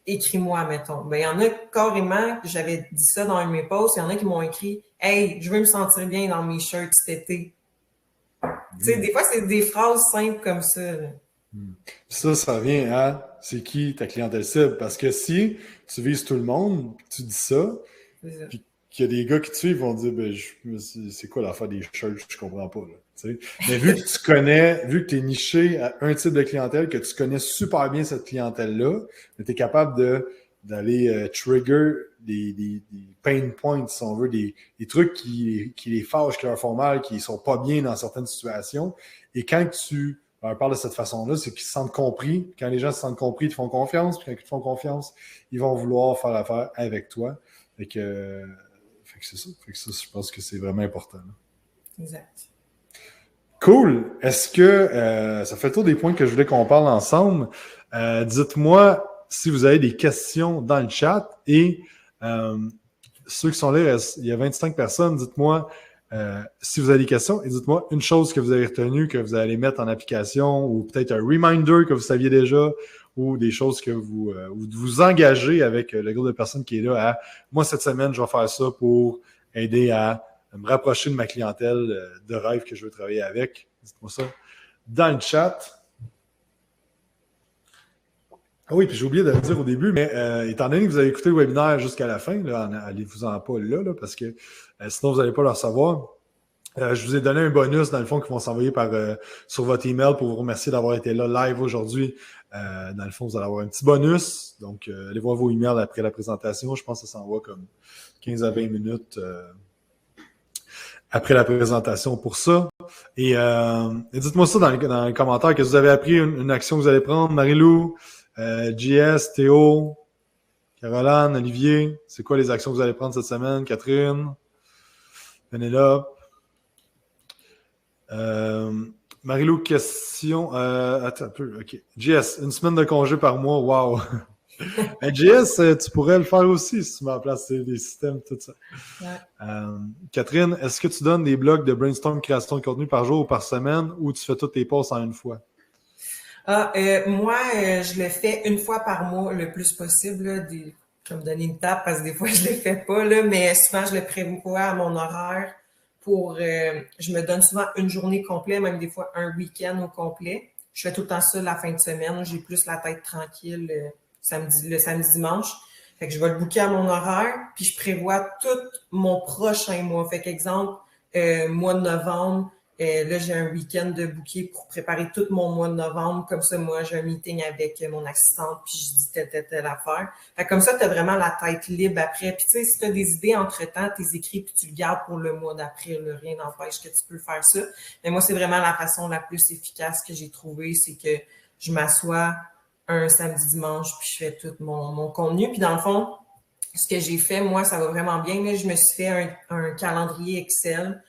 écris-moi, mettons. Ben, il y en a carrément, j'avais dit ça dans un de mes posts, il y en a qui m'ont écrit hey, je veux me sentir bien dans mes shirts cet été. Tu sais, des fois, c'est des phrases simples comme ça. Là. Ça revient à c'est qui ta clientèle cible. Parce que si tu vises tout le monde, tu dis ça, puis qu'il y a des gars qui te suivent, ils vont dire ben, c'est quoi l'affaire des shirts, je comprends pas. Là, tu sais. Mais vu que tu es niché à un type de clientèle, que tu connais super bien cette clientèle-là, tu es capable d'aller trigger des pain points, si on veut, des trucs qui les fâchent, qui leur font mal, qui sont pas bien dans certaines situations. Et quand tu leur parles de cette façon-là, c'est qu'ils se sentent compris. Quand les gens se sentent compris, ils te font confiance. Puis quand ils te font confiance, ils vont vouloir faire affaire avec toi. Fait que c'est ça. Fait que ça, je pense que c'est vraiment important. Là. Exact. Cool. Est-ce que ça fait le tour des points que je voulais qu'on parle ensemble? Dites-moi si vous avez des questions dans le chat et ceux qui sont là, il y a 25 personnes, dites-moi si vous avez des questions et dites-moi une chose que vous avez retenue, que vous allez mettre en application ou peut-être un reminder que vous saviez déjà ou des choses que vous engagez avec le groupe de personnes qui est là à moi cette semaine, je vais faire ça pour aider à me rapprocher de ma clientèle de rêve que je veux travailler avec. Dites-moi ça dans le chat. Ah oui, puis j'ai oublié de le dire au début, mais étant donné que vous avez écouté le webinaire jusqu'à la fin, allez-vous-en pas là parce que sinon vous n'allez pas le recevoir. Je vous ai donné un bonus, dans le fond, qui vont s'envoyer sur votre email pour vous remercier d'avoir été là live aujourd'hui. Dans le fond, vous allez avoir un petit bonus. Donc, allez voir vos emails après la présentation. Je pense que ça s'envoie comme 15 à 20 minutes après la présentation pour ça. Et dites-moi ça dans les commentaires, que vous avez appris une action que vous allez prendre. Marie-Lou, JS, Théo, Caroline, Olivier, c'est quoi les actions que vous allez prendre cette semaine? Catherine, Pénélope. Marie-Lou, question. Attends un peu. OK. JS, une semaine de congé par mois. Wow. JS, tu pourrais le faire aussi si tu mets en place des systèmes, tout ça. Ouais. Catherine, est-ce que tu donnes des blogs de brainstorm création de contenu par jour ou par semaine ou tu fais tous tes posts en une fois? Moi, je le fais une fois par mois le plus possible. Là, je vais me donner une tape parce que des fois, je le fais pas, là, mais souvent, je le prévois à mon horaire pour... je me donne souvent une journée complète, même des fois un week-end au complet. Je fais tout le temps ça la fin de semaine. J'ai plus la tête tranquille le samedi, dimanche. Fait que je vais le booker à mon horaire, puis je prévois tout mon prochain mois. Fait qu'exemple, mois de novembre, là, j'ai un week-end de booké pour préparer tout mon mois de novembre. Comme ça, moi, j'ai un meeting avec mon assistante, puis je dis telle affaire. Fait que comme ça, tu as vraiment la tête libre après. Puis tu sais, si tu as des idées entre-temps, tu les écris puis tu le gardes pour le mois d'après. Rien n'empêche que tu peux faire ça. Mais moi, c'est vraiment la façon la plus efficace que j'ai trouvée, c'est que je m'assois un samedi, dimanche, puis je fais tout mon contenu. Puis dans le fond, ce que j'ai fait, moi, ça va vraiment bien. Là, je me suis fait un calendrier Excel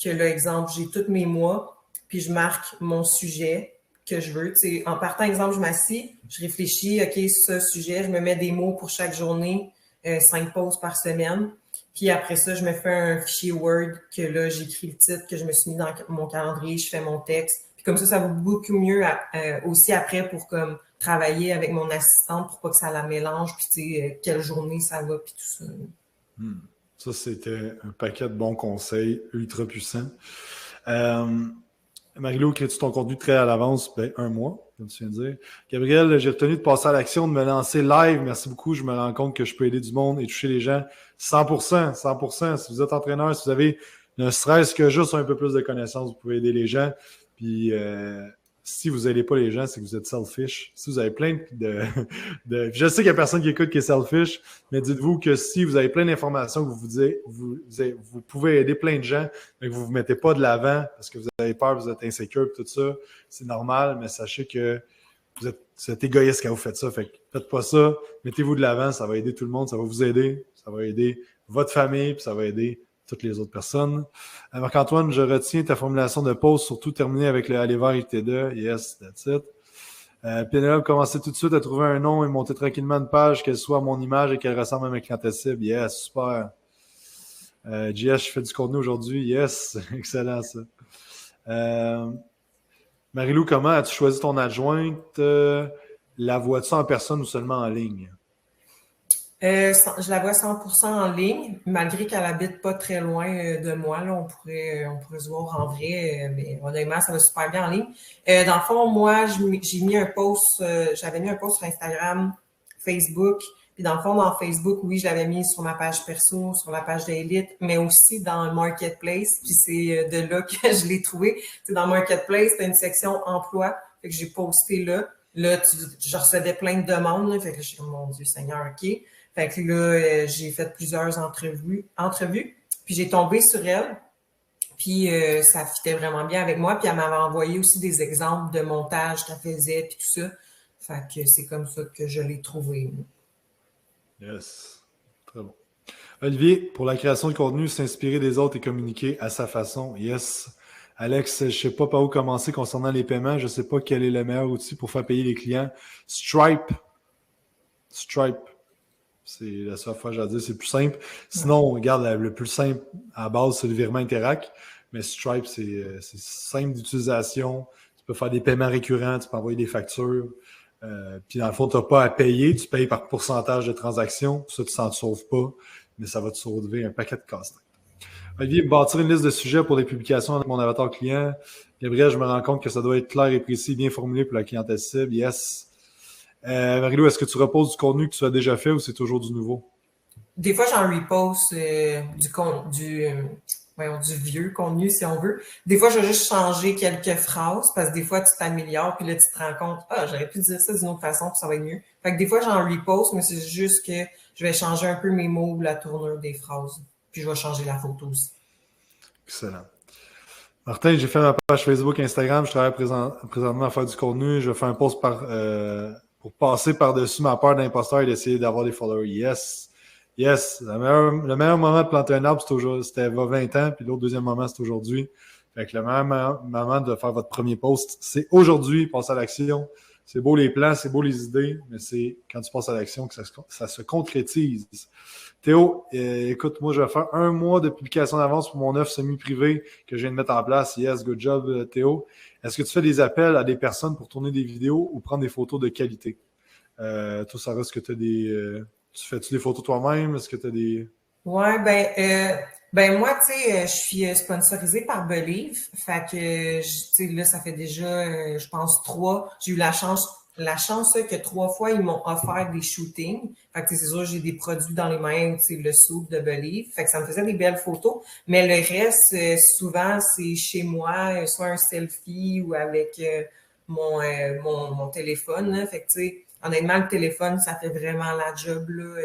que là, exemple, j'ai tous mes mois, puis je marque mon sujet que je veux. Tu sais, en partant, exemple, je m'assis, je réfléchis, OK, ce sujet, je me mets des mots pour chaque journée, 5 pauses par semaine. Puis après ça, je me fais un fichier Word que là, j'écris le titre que je me suis mis dans mon calendrier, je fais mon texte. Puis comme ça va beaucoup mieux aussi après pour comme travailler avec mon assistante pour pas que ça la mélange, puis tu sais, quelle journée ça va, puis tout ça. Ça, c'était un paquet de bons conseils ultra puissants. Marie-Lou, crées-tu ton contenu très à l'avance? Ben, un mois, comme tu viens de dire. Gabriel, j'ai retenu de passer à l'action, de me lancer live. Merci beaucoup. Je me rends compte que je peux aider du monde et toucher les gens 100%. 100%. Si vous êtes entraîneur, si vous avez ne serait-ce que juste un peu plus de connaissances, vous pouvez aider les gens. Puis, si vous n'aidez pas les gens, c'est que vous êtes selfish. Si vous avez plein je sais qu'il n'y a personne qui écoute qui est selfish, mais dites-vous que si vous avez plein d'informations que vous pouvez aider plein de gens, mais que vous ne vous mettez pas de l'avant parce que vous avez peur, vous êtes insécure, tout ça, c'est normal, mais sachez que vous êtes égoïste quand vous faites ça. Fait que faites pas ça, mettez-vous de l'avant, ça va aider tout le monde, ça va vous aider, ça va aider votre famille, puis ça va aider toutes les autres personnes. Marc-Antoine, je retiens ta formulation de pause, surtout terminée avec le aller vers IT2. Yes, that's it. Pénélope, commencez tout de suite à trouver un nom et monter tranquillement une page, qu'elle soit à mon image et qu'elle ressemble à ma clientèle cible. Yes, super. JS, je fais du contenu aujourd'hui. Yes, excellent ça. Marie-Lou, comment as-tu choisi ton adjointe? La vois-tu en personne ou seulement en ligne? Je la vois 100% en ligne, malgré qu'elle habite pas très loin de moi. Là, on pourrait se voir en vrai, mais honnêtement, ça va super bien en ligne. Dans le fond, moi, j'ai mis un post, j'avais mis un post sur Instagram, Facebook, puis dans le fond, dans Facebook, oui, je l'avais mis sur ma page perso, sur la page d'Élite, mais aussi dans le Marketplace, puis c'est de là que je l'ai trouvé. C'est dans le Marketplace, t'as une section emploi, fait que j'ai posté là. Là, je recevais plein de demandes, là, fait que je suis comme, mon Dieu Seigneur, OK. Fait que là, j'ai fait plusieurs entrevues, puis j'ai tombé sur elle, puis ça fitait vraiment bien avec moi, puis elle m'avait envoyé aussi des exemples de montage qu'elle faisait, puis tout ça. Fait que c'est comme ça que je l'ai trouvée. Yes, très bon. Olivier, pour la création de contenu, s'inspirer des autres et communiquer à sa façon. Yes. Alex, je ne sais pas par où commencer concernant les paiements. Je ne sais pas quel est le meilleur outil pour faire payer les clients. Stripe. C'est la seule fois que j'ai à dire, c'est plus simple. Sinon, on regarde le plus simple à la base, c'est le virement Interac. Mais Stripe, c'est simple d'utilisation. Tu peux faire des paiements récurrents, tu peux envoyer des factures. Puis dans le fond, tu n'as pas à payer, tu payes par pourcentage de transactions. Ça, tu ne s'en sauves pas, mais ça va te sauver un paquet de casse-tête. Olivier, bâtir une liste de sujets pour les publications avec mon avatar client. Gabriel, je me rends compte que ça doit être clair et précis, bien formulé pour la clientèle cible. Yes. Marie-Lou, est-ce que tu reposes du contenu que tu as déjà fait ou c'est toujours du nouveau? Des fois, j'en reposte du vieux contenu, si on veut. Des fois, je vais juste changer quelques phrases parce que des fois, tu t'améliores puis là, tu te rends compte, j'aurais pu dire ça d'une autre façon puis ça va être mieux. Fait que des fois, j'en reposte, mais c'est juste que je vais changer un peu mes mots ou la tournure des phrases. Puis je vais changer la photo aussi. Excellent. Martin, j'ai fait ma page Facebook, Instagram. Je travaille présentement à faire du contenu. Je fais un post pour passer par-dessus ma peur d'imposteur et d'essayer d'avoir des followers. Yes. Yes. Le meilleur moment de planter un arbre, c'était il y a 20 ans. Puis l'autre deuxième moment, c'est aujourd'hui. Fait que le moment de faire votre premier post, c'est aujourd'hui, passe à l'action. C'est beau les plans, c'est beau les idées, mais c'est quand tu passes à l'action que ça se concrétise. Théo, écoute, moi, je vais faire 1 mois de publication d'avance pour mon offre semi-privée que je viens de mettre en place. Yes, good job, Théo. Est-ce que tu fais des appels à des personnes pour tourner des vidéos ou prendre des photos de qualité? Toi, Sarah, est-ce que tu as des... tu fais-tu des photos toi-même? Est-ce que tu as des... Ouais, ben moi, tu sais, je suis sponsorisée par Believe. Fait que, tu sais, là, ça fait déjà, je pense, j'ai eu la chance que 3 fois, ils m'ont offert des shootings. Fait que, tu sais, c'est sûr, j'ai des produits dans les mains, tu sais, le soupe de Believe. Fait que ça me faisait des belles photos. Mais le reste, souvent, c'est chez moi, soit un selfie ou avec mon téléphone, là. Fait que, tu sais, honnêtement, le téléphone, ça fait vraiment la job, là.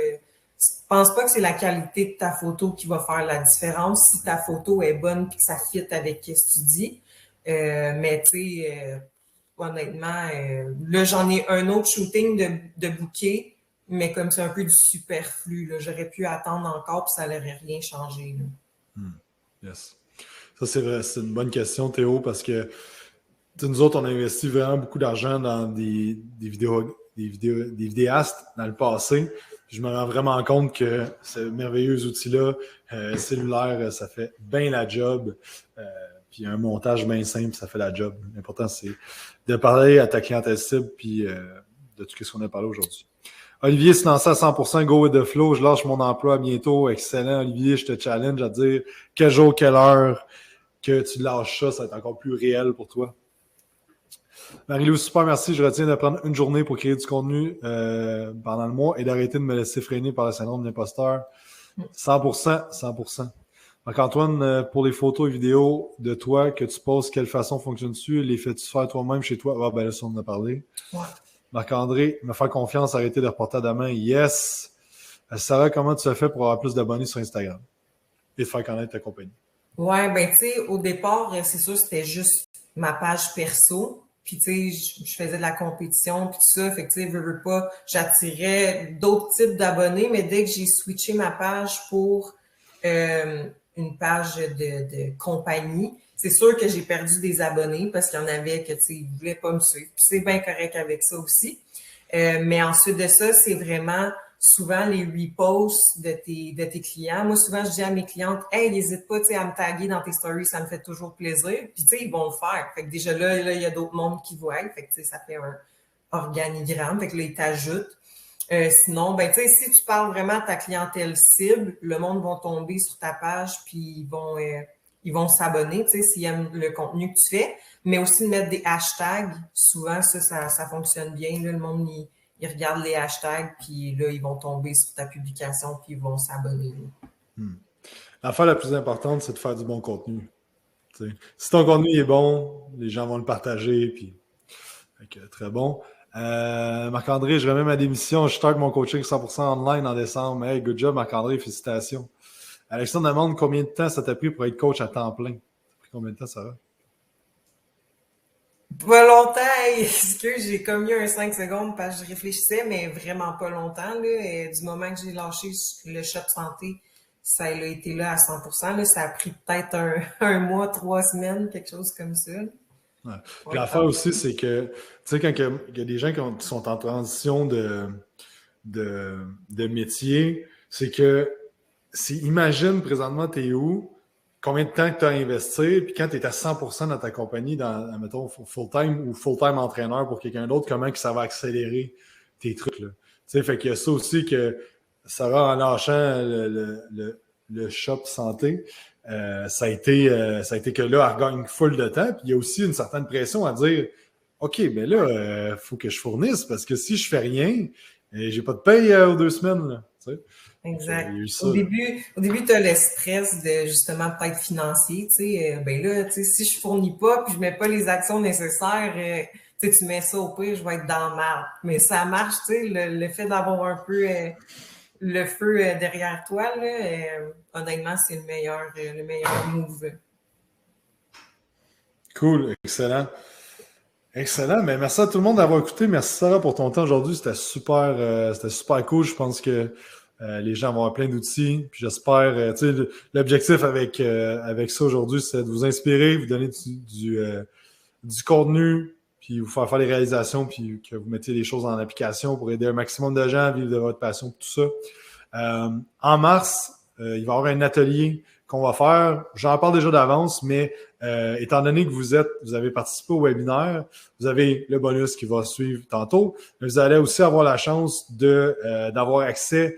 Je pense pas que c'est la qualité de ta photo qui va faire la différence si ta photo est bonne et que ça fit avec ce que tu dis. Mais tu sais, honnêtement, là, j'en ai un autre shooting de bouquet, mais comme c'est un peu du superflu, là, j'aurais pu attendre encore puis ça n'aurait rien changé. Yes. Ça, c'est vrai, c'est une bonne question, Théo, parce que nous autres, on a investi vraiment beaucoup d'argent dans des vidéastes dans le passé. Je me rends vraiment compte que ce merveilleux outil-là, cellulaire, ça fait bien la job. Puis un montage bien simple, ça fait la job. L'important, c'est de parler à ta clientèle cible puis de tout ce qu'on a parlé aujourd'hui. Olivier se lançait à 100%, go with the flow. Je lâche mon emploi à bientôt. Excellent, Olivier. Je te challenge à dire quel jour, quelle heure que tu lâches ça, ça va être encore plus réel pour toi. Marie-Lou, super, merci. Je retiens de prendre une journée pour créer du contenu pendant le mois et d'arrêter de me laisser freiner par le syndrome de l'imposteur. 100%, 100%. Marc-Antoine, pour les photos et vidéos de toi que tu poses, quelle façon fonctionne-tu? Les fais-tu faire toi-même chez toi? Ah, ben là, ça, on en a parlé. Ouais. Marc-André, me faire confiance, arrêter de reporter à demain. Yes! Sarah, comment tu as fait pour avoir plus d'abonnés sur Instagram et de faire connaître ta compagnie? Ouais, ben tu sais, au départ, c'est sûr, c'était juste ma page perso. Puis tu sais, je faisais de la compétition puis tout ça. Fait que tu sais, veux pas, j'attirais d'autres types d'abonnés, mais dès que j'ai switché ma page pour une page de compagnie, c'est sûr que j'ai perdu des abonnés parce qu'il y en avait que tu sais, ils voulaient pas me suivre. Puis c'est bien correct avec ça aussi. Mais ensuite de ça, c'est vraiment souvent les reposts de tes clients. Moi, souvent, je dis à mes clientes, hey, n'hésite pas à me taguer dans tes stories, ça me fait toujours plaisir. Puis, tu sais, ils vont le faire. Fait que déjà là, il y a d'autres mondes qui voient. Fait que, tu sais, ça fait un organigramme. Fait que là, ils t'ajoutent. Sinon, ben, tu sais, si tu parles vraiment à ta clientèle cible, le monde va tomber sur ta page, puis ils vont s'abonner, tu sais, s'ils aiment le contenu que tu fais. Mais aussi de mettre des hashtags. Souvent, ça fonctionne bien. Là, le monde, ils regardent les hashtags, puis là, ils vont tomber sur ta publication, puis ils vont s'abonner. L'affaire la plus importante, c'est de faire du bon contenu. T'sais. Si ton contenu est bon, les gens vont le partager, puis très bon. Marc-André, je remets ma démission. Je start mon coaching 100% online en décembre. Hey, good job, Marc-André, félicitations. Alexandre demande combien de temps ça t'a pris pour être coach à temps plein? Ça t'a pris combien de temps, Sarah? Pas longtemps, excuse, j'ai comme eu un 5 secondes parce que je réfléchissais, mais vraiment pas longtemps. Là. Et du moment que j'ai lâché le shop santé, ça a été là à 100%. Là. Ça a pris peut-être un mois, 3 semaines, quelque chose comme ça. Ouais. Puis l'affaire aussi, c'est que, tu sais, quand il y a des gens qui sont en transition de métier, c'est que, imagine présentement, tu es où, combien de temps que tu as investi, puis quand tu es à 100% dans ta compagnie, mettons, full-time ou full-time entraîneur pour quelqu'un d'autre, comment que ça va accélérer tes trucs, là. Tu sais, fait qu'il y a ça aussi que Sarah, en lâchant le shop santé, ça a été que là, elle regagne full de temps. Puis il y a aussi une certaine pression à dire OK, mais là, il faut que je fournisse parce que si je fais rien, j'ai pas de paye aux 2 semaines. Là, tu sais. Exact. Au début, tu as le stress de justement peut-être financier. Tu sais, ben là, tu sais, si je fournis pas puis je mets pas les actions nécessaires, tu mets ça au pire, je vais être dans le mal. Mais ça marche, tu sais, le fait d'avoir un peu le feu derrière toi, là, honnêtement, c'est le meilleur move. Cool, excellent. Excellent, mais merci à tout le monde d'avoir écouté. Merci Sarah pour ton temps aujourd'hui. C'était super cool. Je pense que Les gens vont avoir plein d'outils. Puis j'espère, l'objectif avec ça aujourd'hui, c'est de vous inspirer, vous donner du contenu, puis vous faire les réalisations, puis que vous mettiez les choses en application pour aider un maximum de gens à vivre de votre passion, tout ça. En mars, il va y avoir un atelier qu'on va faire. J'en parle déjà d'avance, mais étant donné que vous avez participé au webinaire, vous avez le bonus qui va suivre tantôt, mais vous allez aussi avoir la chance d'avoir accès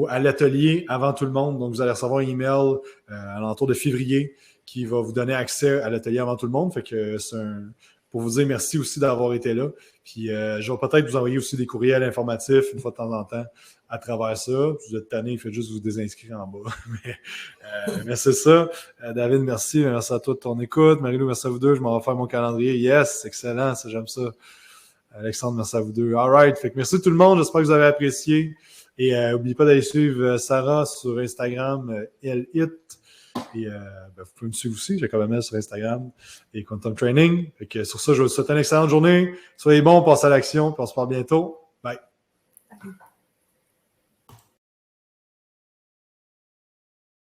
à l'atelier avant tout le monde. Donc, vous allez recevoir un email à l'entour de février qui va vous donner accès à l'atelier avant tout le monde. Fait que pour vous dire merci aussi d'avoir été là. Puis, je vais peut-être vous envoyer aussi des courriels informatifs une fois de temps en temps à travers ça. Si vous êtes tanné, faites juste vous désinscrire en bas. mais c'est ça. David, merci. Merci à toi de ton écoute. Marie-Lou, merci à vous deux. Je m'en vais faire mon calendrier. Yes, excellent. Ça, j'aime ça. Alexandre, merci à vous deux. All right. Fait que merci tout le monde. J'espère que vous avez apprécié. Et n'oubliez pas d'aller suivre Sarah sur Instagram, LHIT. Et vous pouvez me suivre aussi, Jacob sur Instagram et Quantum Training. Fait que sur ça, je vous souhaite une excellente journée. Soyez bons, passez à l'action, puis on se parle bientôt. Bye.